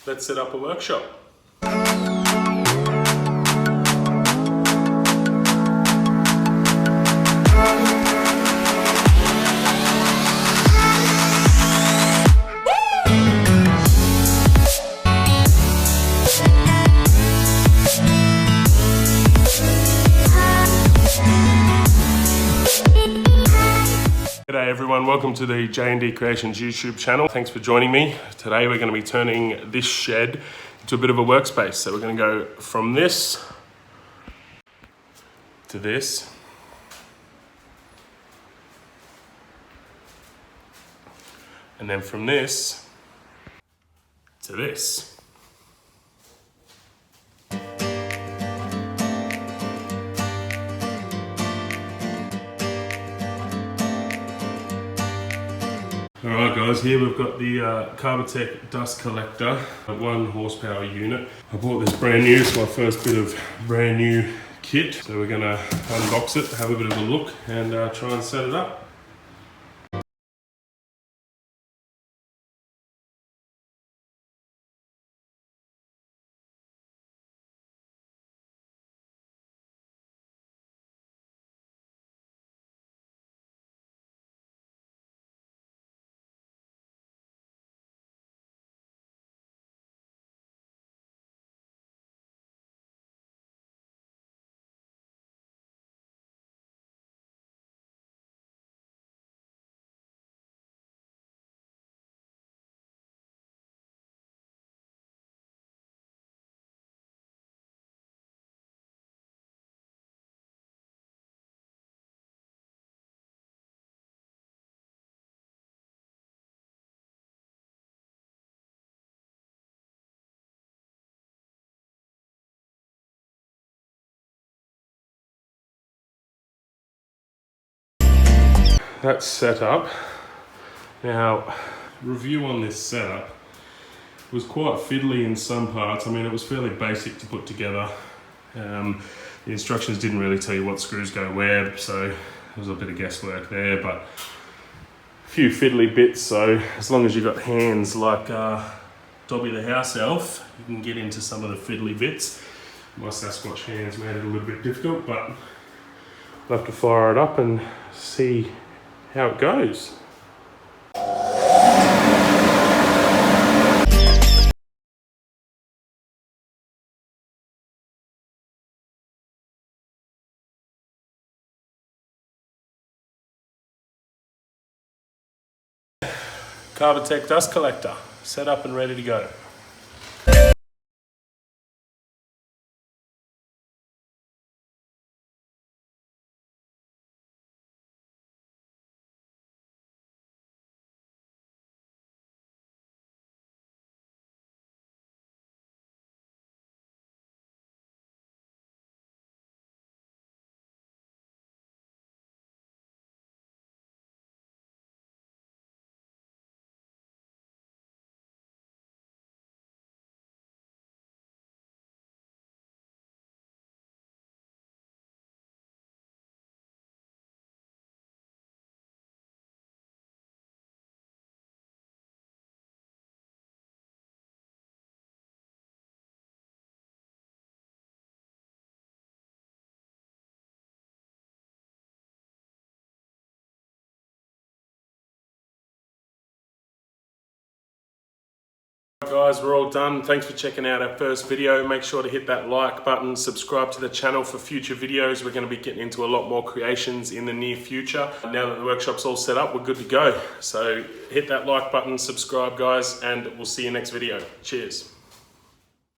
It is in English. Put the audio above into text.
let's set up a workshop. G'day everyone, welcome to the J&D Creations YouTube channel. Thanks for joining me. Today we're going to be turning this shed into a bit of a workspace. So we're going to go from this to this. And then from this to this. Alright guys, here we've got the Carbatec dust collector, a 1 horsepower unit. I bought this brand new, it's my first bit of brand new kit. So we're going to unbox it, have a bit of a look and try and set it up. That's set up. Now, review on this setup. It was quite fiddly in some parts. I mean, it was fairly basic to put together. The instructions didn't really tell you what screws go where, so there was a bit of guesswork there, but a few fiddly bits, so as long as you've got hands like Dobby the house elf, you can get into some of the fiddly bits. My Sasquatch hands made it a little bit difficult, but we'll have to fire it up and see how it goes. Carbatec dust collector, set up and ready to go. Guys, we're all done. Thanks for checking out our first video. Make sure to hit that like button, subscribe to the channel for future videos. We're going to be getting into a lot more creations in the near future. Now that the workshop's all set up, we're good to go. So hit that like button, subscribe guys, and we'll see you next video. Cheers.